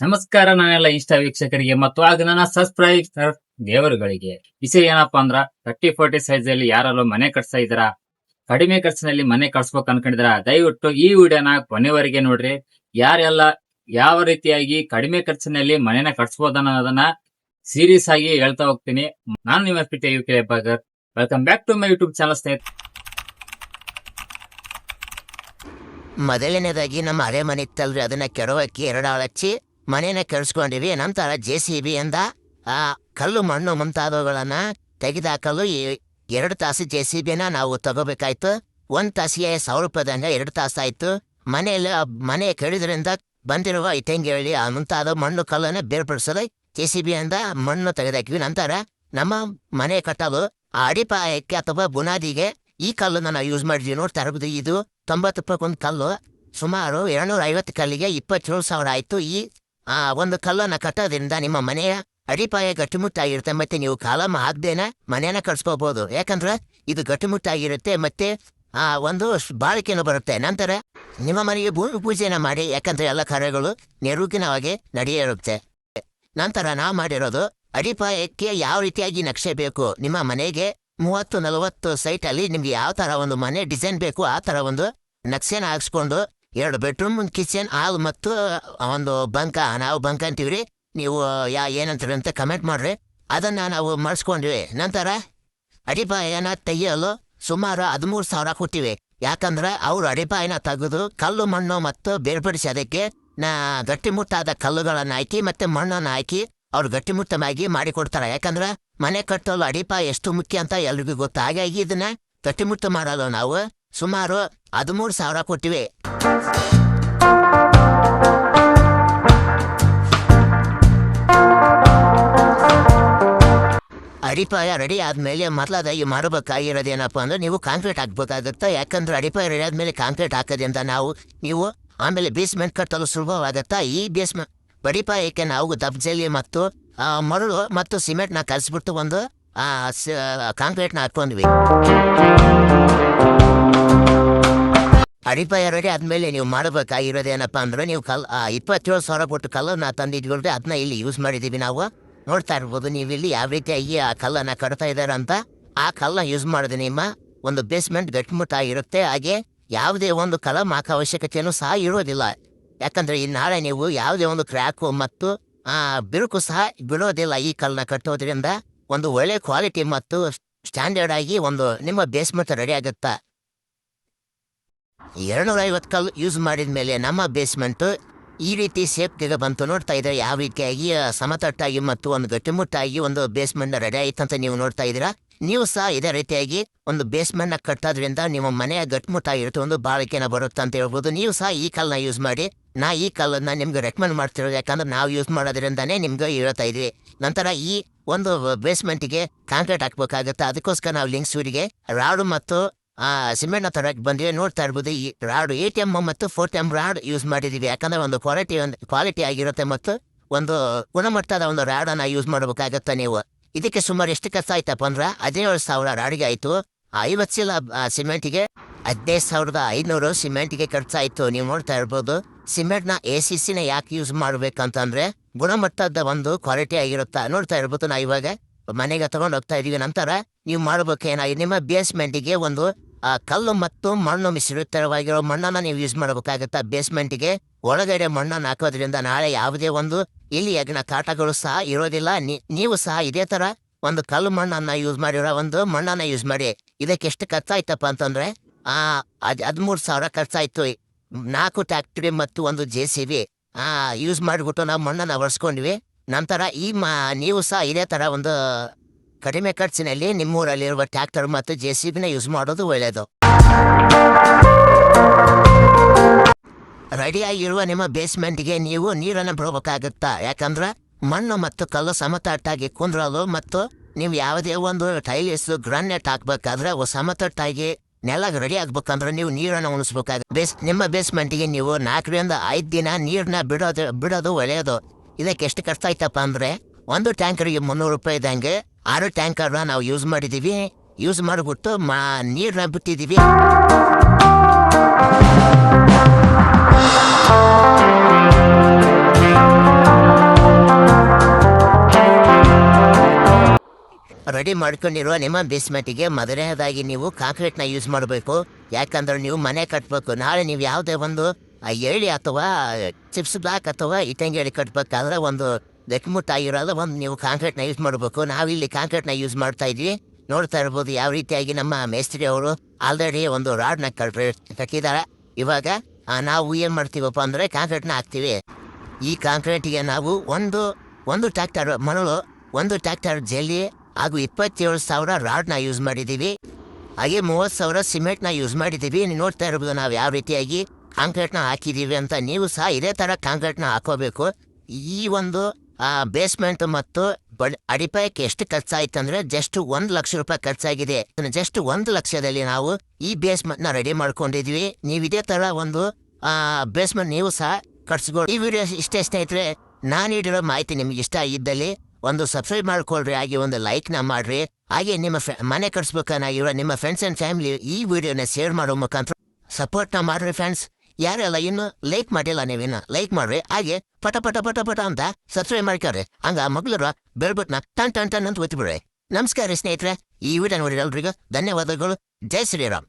ನಮಸ್ಕಾರ ನಾನೆಲ್ಲ ಇಷ್ಟ ವೀಕ್ಷಕರಿಗೆ ಮತ್ತು ಆಗ ನನ್ನ ಸಬ್ಸ್ಕ್ರೈಬರ್ ದೇವರುಗಳಿಗೆ. ವಿಷಯ ಏನಪ್ಪಾ ಅಂದ್ರ 30-40 ಸೈಜ್ ಅಲ್ಲಿ ಯಾರಲ್ಲೂ ಮನೆ ಕಟ್ಸ್ತಾ ಇದ್ದೀರಾ, ಕಡಿಮೆ ಖರ್ಚಿನಲ್ಲಿ ಮನೆ ಕಟ್ಸ್ಬೇಕು ಅನ್ಕೊಂಡಿದ್ರ ದಯವಿಟ್ಟು ಈ ವಿಡಿಯೋನ ಕೊನೆವರೆಗೆ ನೋಡ್ರಿ. ಯಾರೆಲ್ಲ ಯಾವ ರೀತಿಯಾಗಿ ಕಡಿಮೆ ಖರ್ಚಿನಲ್ಲಿ ಮನೆನ ಕಟ್ಸ್ಬೋದು ಅನ್ನೋದನ್ನ ಸೀರಿಯಸ್ ಆಗಿ ಹೇಳ್ತಾ ಹೋಗ್ತೀನಿ. ನಾನು ನಿಮ್ಮ ಯುಕೆ welcome back to my YouTube channel ಸ್ನೇಹಿತರೆ. ಮೊದಲನೇದಾಗಿ ನಮ್ಮ ಹಳೆ ಮನೆ ಇತ್ತಲ್ರಿ, ಅದನ್ನ ಕೆಡವಕ್ಕೆ 2 ಆಳು ಹಚ್ಚಿ ಮನೇನ ಕೆಡಿಸ್ಕೊಂಡಿವಿ. ನಂತರ JCB ಇಂದ ಆ ಕಲ್ಲು ಮಣ್ಣು ಮುಂತಾದವುಗಳನ್ನ ತೆಗೆದಾಕಲು 2 ತಾಸು JCBನ ನಾವು ತಗೋಬೇಕಾಯ್ತು. 1 ತಾಸಿಗೆ 1000 ರೂಪಾಯಿದಂಗ 2 ತಾಸಾಯ್ತು. ಮನೆ ಕೆಡಿದ್ರಿಂದ ಬಂದಿರುವ ಇಟ್ಟಂಗಿ ಮುಂತಾದ ಮಣ್ಣು ಕಲ್ಲನ್ನ ಬೇರ್ಪಡಿಸಲು JCB ಇಂದ ಮಣ್ಣು ತೆಗೆದಾಕಿವಿ. ನಂತರ ನಮ್ಮ ಮನೆ ಕಟ್ಟಲು ಆ ಅಡಿಪಾಯಕ್ಕೆ ಅಥವಾ ಬುನಾದಿಗೆ ಈ ಕಲ್ಲನ್ನು ನಾವು ಯೂಸ್ ಮಾಡಿದ್ವಿ. ನೋಡ್ತಾ ಇರ್ಬೋದು, ಇದು 90 ರೂಪಾಯಿಗೊಂದು ಕಲ್ಲು. ಸುಮಾರು 250 ಕಲ್ಲಿಗೆ 27,000 ಆಯ್ತು. ಈ ಒಂದು ಕಲ್ಲನ್ನು ಕಟ್ಟೋದ್ರಿಂದ ನಿಮ್ಮ ಮನೆಯ ಅಡಿಪಾಯ ಗಟ್ಟಿಮುಟ್ಟಾಗಿರುತ್ತೆ, ಮತ್ತೆ ನೀವು ಕಾಲಮ್ ಹಾಕ್ದೇನೆ ಮನೆಯನ್ನ ಕಟ್ಸ್ಕೋಬಹುದು. ಯಾಕಂದ್ರೆ ಇದು ಗಟ್ಟಿಮುಟ್ಟಾಗಿರುತ್ತೆ, ಮತ್ತೆ ಒಂದು ಬಾಳಿಕೆನೂ ಬರುತ್ತೆ. ನಂತರ ನಿಮ್ಮ ಮನೆಗೆ ಭೂಮಿ ಪೂಜೆನ ಮಾಡಿ, ಯಾಕಂದ್ರೆ ಎಲ್ಲ ಕಾರ್ಯಗಳು ನಿರ್ವಿಘ್ನವಾಗಿ ನಡೆಯಿರುತ್ತೆ. ನಂತರ ನಾವು ಮಾಡಿರೋದು ಅಡಿಪಾಯಕ್ಕೆ ಯಾವ ರೀತಿಯಾಗಿ ನಕ್ಷೆ ಬೇಕು, ನಿಮ್ಮ ಮನೆಗೆ 30-40 ಸೈಟಲ್ಲಿ ನಿಮ್ಗೆ ಯಾವ ತರ ಒಂದು ಮನೆ ಡಿಸೈನ್ ಬೇಕು ಆ ತರ ಒಂದು ನಕ್ಷೆನ ಹಾಕ್ಸ್ಕೊಂಡು 2 ಬೆಡ್ರೂಮ್, ಕಿಚನ್, ಹಾಲ್ ಮತ್ತು ಒಂದು ಬಂಕ, ನಾವು ಬಂಕ ಅಂತೀವ್ರಿ, ನೀವು ಏನಂತೀರಿ ಅಂತ ಕಮೆಂಟ್ ಮಾಡ್ರಿ. ಅದನ್ನ ನಾವು ಮಾಡಿಸ್ಕೊಂಡ್ವಿ. ನಂತರ ಅಡಿಪಾಯನ ತೆಗೆಯಲು ಸುಮಾರು 13,000 ಕೊಟ್ಟಿವಿ. ಯಾಕಂದ್ರೆ ಅವ್ರು ಅಡಿಪಾಯನ ತೆಗೆದು ಕಲ್ಲು ಮಣ್ಣು ಮತ್ತು ಬೇರ್ಪಡಿಸಿ ಅದಕ್ಕೆ ಗಟ್ಟಿಮುಟ್ಟಾದ ಕಲ್ಲುಗಳನ್ನು ಹಾಕಿ ಮತ್ತೆ ಮಣ್ಣನ್ನು ಹಾಕಿ ಅವ್ರು ಗಟ್ಟಿಮುಟ್ಟವಾಗಿ ಮಾಡಿಕೊಡ್ತಾರೆ. ಯಾಕಂದ್ರೆ ಮನೆ ಕಟ್ಟಲು ಅಡಿಪಾಯ ಎಷ್ಟು ಮುಖ್ಯ ಅಂತ ಎಲ್ರಿಗೂ ಗೊತ್ತು. ಹಾಗಾಗಿ ಇದನ್ನ ಗಟ್ಟಿಮುಟ್ಟು ಮಾಡಲು ನಾವು ಸುಮಾರು 13,000 ಕೊಟ್ಟಿವಿ. ಅಡಿಪಾಯ ರೆಡಿ ಆದ್ಮೇಲೆ ಮೊದಲಾದಾಗಿ ಮಾಡಬೇಕಾಗಿರೋದೇನಪ್ಪ ಅಂದ್ರೆ ನೀವು ಕಾಂಕ್ರೀಟ್ ಹಾಕ್ಬೇಕಾಗುತ್ತೆ. ಯಾಕಂದ್ರೆ ಅಡಿಪಾಯ ರೆಡಿ ಆದ್ಮೇಲೆ ಕಾಂಕ್ರೀಟ್ ಹಾಕೋದ್ರಿಂದ ನೀವು ಆಮೇಲೆ ಬೇಸ್ಮೆಂಟ್ ಕಟ್ಟಲು ಸುಲಭವಾಗತ್ತಾ. ಈ ಬೇಸ್ಮೆಂಟ್ ಅಡಿಪಾಯಕ್ಕೆ ನಾವು ದಬ್ಜಲಿ ಮತ್ತು ಮರಳು ಮತ್ತು ಸಿಮೆಂಟ್ನ ಕಲಿಸ್ಬಿಟ್ಟು ಒಂದು ಕಾಂಕ್ರೀಟ್ನ ಹಾಕೊಂಡ್ವಿ. ಅಡಿಪಾಯ ರೆಡಿ ಆದ್ಮೇಲೆ ನೀವು ಮಾಡಬೇಕಾಗಿರೋದೇನಪ್ಪ ಅಂದ್ರೆ ನೀವು 27,000 ಕೊಟ್ಟು ಕಲ್ಲನ್ನು ತಂದಿದ್ವಿ, ಅದನ್ನ ಇಲ್ಲಿ ಯೂಸ್ ಮಾಡಿದೀವಿ. ನಾವು ನೋಡ್ತಾ ಇರ್ಬೋದು ನೀವಿಲ್ಲಿ ಯಾವ ರೀತಿಯಾಗಿ ಆ ಕಲ್ಲನ್ನ ಕಟ್ತಾ ಇದ್ದಾರೆ ಅಂತ. ಆ ಕಲ್ಲನ್ನ ಯೂಸ್ ಮಾಡಿದ್ರೆ ನಿಮ್ಮ ಒಂದು ಬೇಸ್ಮೆಂಟ್ ಗಟ್ಟಿಮುಟ್ಟಾಗಿರುತ್ತೆ. ಹಾಗೆ ಯಾವುದೇ ಒಂದು ಕಲಂ ಹಾಕೋ ಅವಶ್ಯಕತೆಯನ್ನು ಸಹ ಇರೋದಿಲ್ಲ. ಯಾಕಂದ್ರೆ ಈ ನಾಳೆ ನೀವು ಯಾವುದೇ ಒಂದು ಕ್ರ್ಯಾಕು ಮತ್ತು ಬಿರುಕು ಸಹ ಬಿಡೋದಿಲ್ಲ. ಈ ಕಲ್ಲನ್ನ ಕಟ್ಟೋದ್ರಿಂದ ಒಂದು ಒಳ್ಳೆ ಕ್ವಾಲಿಟಿ ಮತ್ತು ಸ್ಟ್ಯಾಂಡರ್ಡ್ ಆಗಿ ಒಂದು ನಿಮ್ಮ ಬೇಸ್ಮೆಂಟ್ ರೆಡಿ ಆಗುತ್ತಾ. 250 ಕಲ್ಲು ಯೂಸ್ ಮಾಡಿದ ಮೇಲೆ ನಮ್ಮ ಬೇಸ್ಮೆಂಟು ಈ ರೀತಿ ಸೇಫ್ಟಿಗೆ ಬಂತು. ನೋಡ್ತಾ ಇದ್ರೆ ಯಾವ ರೀತಿಯಾಗಿ ಸಮತಟ್ಟಾಗಿ ಮತ್ತು ಒಂದು ಗಟ್ಟಿಮುಟ್ಟಾಗಿ ಒಂದು ಬೇಸ್ಮೆಂಟ್ ರೆಡಿ ಆಯ್ತಂತ ನೀವು ನೋಡ್ತಾ ಇದ್ದೀರಾ. ನೀವು ಸಹ ಇದೇ ರೀತಿಯಾಗಿ ಒಂದು ಬೇಸ್ಮೆಂಟ್ನ ಕಟ್ಟೋದ್ರಿಂದ ನಿಮ್ಮ ಮನೆಯ ಗಟ್ಟಿಮುಟ್ಟಾಗಿರುತ್ತೆ, ಒಂದು ಬಾಳಿಕೆನ ಬರುತ್ತೆ ಅಂತ ಹೇಳ್ಬೋದು. ನೀವು ಸಹ ಈ ಕಲ್ಲನ್ನ ಯೂಸ್ ಮಾಡಿ. ನಾ ಈ ಕಲ್ಲನ್ನ ನಿಮ್ಗೆ ರೆಕಮೆಂಡ್ ಮಾಡ್ತಿರೋದು, ಯಾಕಂದ್ರೆ ನಾವು ಯೂಸ್ ಮಾಡೋದ್ರಿಂದಾನೇ ನಿಮ್ಗೆ ಹೇಳ್ತಾ ಇದ್ವಿ. ನಂತರ ಈ ಒಂದು ಬೇಸ್ಮೆಂಟಿಗೆ ಕಾಂಕ್ರೀಟ್ ಹಾಕ್ಬೇಕಾಗುತ್ತೆ. ಅದಕ್ಕೋಸ್ಕರ ನಾವು ಲಿಂಕ್ಸೂರಿಗೆ ರಾಡು ಮತ್ತು ಸಿಮೆಂಟ್ನ ತರಕ್ಕೆ ಬಂದಿವೆ. ನೋಡ್ತಾ ಇರ್ಬೋದು, ಈ ರಾಡು 8M ಮತ್ತು 4M ರಾಡ್ ಯೂಸ್ ಮಾಡಿದೀವಿ. ಯಾಕಂದ್ರೆ ಒಂದು ಕ್ವಾಲಿಟಿ ಆಗಿರುತ್ತೆ ಮತ್ತು ಒಂದು ಗುಣಮಟ್ಟದ ಒಂದು ರಾಡನ್ನ ಯೂಸ್ ಮಾಡಬೇಕಾಗತ್ತೆ ನೀವು. ಇದಕ್ಕೆ ಸುಮಾರು ಎಷ್ಟು ಖರ್ಚಾಯ್ತಪ್ಪ ಅಂದ್ರೆ 17,000 ರಾಡಿಗೆ ಆಯ್ತು. 50 ಚೀಲ ಸಿಮೆಂಟಿಗೆ 15,500 ಸಿಮೆಂಟಿಗೆ ಖರ್ಚಾಯ್ತು. ನೀವು ನೋಡ್ತಾ ಇರ್ಬೋದು, ಸಿಮೆಂಟ್ನ ACCನ ಯಾಕೆ ಯೂಸ್ ಮಾಡ್ಬೇಕಂತಂದ್ರೆ ಗುಣಮಟ್ಟದ ಒಂದು ಕ್ವಾಲಿಟಿ ಆಗಿರುತ್ತಾ. ನೋಡ್ತಾ ಇರ್ಬೋದು, ನಾವು ಇವಾಗ ಮನೆಗೆ ತಗೊಂಡು ಹೋಗ್ತಾ ಇದೀವಿ. ನಂತರ ನೀವು ಮಾಡ್ಬೇಕೇನಾಗಿ ನಿಮ್ಮ ಬೇಸ್ಮೆಂಟಿಗೆ ಒಂದು ಕಲ್ಲು ಮತ್ತು ಮಣ್ಣು ಮಿಶ್ರಿತವಾಗಿರೋ ಮಣ್ಣನ್ನ ನೀವು ಯೂಸ್ ಮಾಡಬೇಕಾಗತ್ತ. ಬೇಸ್ಮೆಂಟಿಗೆ ಒಳಗಡೆ ಮಣ್ಣನ್ನು ಹಾಕೋದ್ರಿಂದ ನಾಳೆ ಯಾವುದೇ ಒಂದು ಇಲಿ ಹೆಗ್ಗಣ ಕಾಟಗಳು ಸಹ ಇರೋದಿಲ್ಲ. ನೀವು ಸಹ ಇದೇ ತರ ಒಂದು ಕಲ್ಲು ಮಣ್ಣನ್ನ ಯೂಸ್ ಮಾಡಿರೋ ಒಂದು ಮಣ್ಣನ್ನ ಯೂಸ್ ಮಾಡಿ. ಇದಕ್ಕೆ ಎಷ್ಟು ಖರ್ಚಾಯ್ತಪ್ಪ ಅಂತಂದ್ರೆ 13,000 ಖರ್ಚಾಯ್ತು. 4 ಟ್ಯಾಕ್ಟ್ರಿ ಮತ್ತು ಒಂದು JCB ಯೂಸ್ ಮಾಡಿಬಿಟ್ಟು ನಾವು ಮಣ್ಣನ್ನು ಒರೆಸ್ಕೊಂಡ್ವಿ. ನಂತರ ನೀವು ಸಹ ಇದೇ ತರ ಒಂದು ಕಡಿಮೆ ಖರ್ಚಿನಲ್ಲಿ ನಿಮ್ಮೂರಲ್ಲಿರುವ ಟ್ರ್ಯಾಕ್ಟರ್ ಮತ್ತು JCBನ ಯೂಸ್ ಮಾಡೋದು ಒಳ್ಳೆಯದು. ರೆಡಿಯಾಗಿರುವ ನಿಮ್ಮ ಬೇಸ್ಮೆಂಟ್ಗೆ ನೀವು ನೀರನ್ನು ಬಿಡಬೇಕಾಗುತ್ತಾ. ಯಾಕಂದ್ರೆ ಮಣ್ಣು ಮತ್ತು ಕಲ್ಲು ಸಮತಟ್ಟಾಗಿ ಕುಂದ್ರಲು ಮತ್ತು ನೀವು ಯಾವುದೇ ಒಂದು ಟೈಲ್ಸ್ ಗ್ರಾನೈಟ್ ಹಾಕ್ಬೇಕಾದ್ರೆ ಸಮತಟ್ಟಾಗಿ ನೆಲ ರೆಡಿ ಆಗ್ಬೇಕಂದ್ರೆ ನೀವು ನೀರನ್ನು ಉಣಿಸ್ಬೇಕಾಗುತ್ತೆ. ನಿಮ್ಮ ಬೇಸ್ಮೆಂಟ್ಗೆ ನೀವು 4 ರಿಂದ 5 ದಿನ ನೀರನ್ನ ಬಿಡೋದು ಒಳ್ಳೆಯದು. ಇದಕ್ಕೆ ಎಷ್ಟು ಖರ್ಚಾಯ್ತಪ್ಪ ಅಂದ್ರೆ ಒಂದು ಟ್ಯಾಂಕರ್ಗೆ 300 ರೂಪಾಯಿ ಇದ್ದಂಗೆ 6 ಟ್ಯಾಂಕರ್ನ ನಾವು ಯೂಸ್ ಮಾಡಿದೀವಿ. ಯೂಸ್ ಮಾಡಿಬಿಟ್ಟು ನೀರನ್ನ ಬಿಟ್ಟಿದೀವಿ. ಮಾಡ್ಕೊಂಡಿರುವ ನಿಮ್ಮ ಬೇಸ್ಮೆಂಟಿಗೆ ಮೊದಲನೇದಾಗಿ ನೀವು ಕಾಂಕ್ರೀಟ್ನ ಯೂಸ್ ಮಾಡಬೇಕು. ಯಾಕಂದ್ರೆ ನೀವು ಮನೆ ಕಟ್ಟಬೇಕು. ನಾಳೆ ನೀವು ಯಾವುದೇ ಒಂದು ಏಳಿ ಅಥವಾ ಚಿಪ್ಸ್ ಬ್ಲಾಕ್ ಅಥವಾ ಇಟ್ಟಂಗಿ ಕಟ್ಟಬೇಕಾದ್ರೆ ಒಂದು ಗಟ್ಟಿಮುಟ್ಟಾಗಿರೋದು ಒಂದು ನೀವು ಕಾಂಕ್ರೀಟ್ನ ಯೂಸ್ ಮಾಡಬೇಕು. ನಾವಿಲ್ಲಿ ಕಾಂಕ್ರೀಟ್ನ ಯೂಸ್ ಮಾಡ್ತಾ ಇದ್ವಿ. ನೋಡ್ತಾ ಇರ್ಬೋದು ಯಾವ ರೀತಿಯಾಗಿ ನಮ್ಮ ಮೇಸ್ತ್ರಿ ಅವರು ಆಲ್ರೆಡಿ ಒಂದು ರಾಡ್ನ ಕಟ್ಟಿದ್ದಾರೆ. ಇವಾಗ ನಾವು ಏನು ಮಾಡ್ತೀವಪ್ಪ ಅಂದರೆ ಕಾಂಕ್ರೀಟ್ನ ಹಾಕ್ತೀವಿ. ಈ ಕಾಂಕ್ರೀಟಿಗೆ ನಾವು ಒಂದು ಟ್ರ್ಯಾಕ್ಟರ್ ಮರಳು, 1 ಟ್ರ್ಯಾಕ್ಟರ್ ಜಲ್ಲಿ ಹಾಗೂ 27,000 ರಾಡ್ನ ಯೂಸ್ ಮಾಡಿದ್ದೀವಿ. ಹಾಗೆ 30,000 ಸಿಮೆಂಟ್ನ ಯೂಸ್ ಮಾಡಿದ್ದೀವಿ. ನೀವು ನೋಡ್ತಾ ಇರ್ಬೋದು ನಾವು ಯಾವ ರೀತಿಯಾಗಿ ಕಾಂಕ್ರೀಟ್ನ ಹಾಕಿದ್ದೀವಿ ಅಂತ. ನೀವು ಸಹ ಇದೇ ಥರ ಕಾಂಕ್ರೀಟ್ನ ಹಾಕೋಬೇಕು. ಈ ಒಂದು ಬೇಸ್ಮೆಂಟ್ ಮತ್ತು ಅಡಿಪಾಯಕ್ಕೆ ಎಷ್ಟು ಖರ್ಚಾಯ್ತು ಅಂದರೆ ಜಸ್ಟ್ 1 ಲಕ್ಷ ರೂಪಾಯಿ ಖರ್ಚಾಗಿದೆ. ಜಸ್ಟ್ 1 ಲಕ್ಷದಲ್ಲಿ ನಾವು ಈ ಬೇಸ್ಮೆಂಟ್ನ ರೆಡಿ ಮಾಡ್ಕೊಂಡಿದ್ವಿ. ನೀವು ಇದೇ ಥರ ಒಂದು ಬೇಸ್ಮೆಂಟ್ ನೀವು ಸಹ ಕಟ್ಸ್ಬೋದು. ಈ ವಿಡಿಯೋ ಇಷ್ಟೇ ಸ್ನೇಹಿತರೆ. ನಾನು ನೀಡಿರೋ ಮಾಹಿತಿ ನಿಮ್ಗೆ ಇಷ್ಟ ಆಗಿದ್ದಲ್ಲಿ ಒಂದು ಸಬ್ಸ್ಕ್ರೈಬ್ ಮಾಡ್ಕೊಳ್ರಿ, ಹಾಗೆ ಒಂದು ಲೈಕ್ನ ಮಾಡಿರಿ. ಹಾಗೆ ನಿಮ್ಮ ಮನೆ ಕಟ್ಸ್ಬೇಕನ್ನಾಗಿರೋ ನಿಮ್ಮ ಫ್ರೆಂಡ್ಸ್ ಆ್ಯಂಡ್ ಫ್ಯಾಮಿಲಿ ಈ ವಿಡಿಯೋನ ಶೇರ್ ಮಾಡೋ ಮುಖಾಂತರ ಸಪೋರ್ಟ್ನ ಮಾಡಿರಿ ಫ್ರೆಂಡ್ಸ್. ಯಾರೆಲ್ಲ ಇನ್ನು ಲೈಕ್ ಮಾಡಿಲ್ಲ ನೀವಿನ್ನು ಲೈಕ್ ಮಾಡ್ರಿ. ಹಾಗೆ ಪಟ ಪಟ ಪಟ ಪಟ ಅಂತ ಸಬ್ಸ್ಕ್ರೈಬ್ ಮಾಡ್ಕೊಳ್ರಿ. ಹಂಗ ಮಗ್ಳರ ಬೆಳ್ಬಟ್ನ ಟನ್ ಟನ್ ಟನ್ ಅಂತ ಒತ್ತಿಬಿಡ್ರಿ. ನಮಸ್ಕಾರ ಸ್ನೇಹಿತರೆ. ಈ ವಿಡಿಯೋ ನೋಡಿರೋ ಎಲ್ರಿಗೂ ಧನ್ಯವಾದಗಳು. ಜೈ ಶ್ರೀರಾಮ್.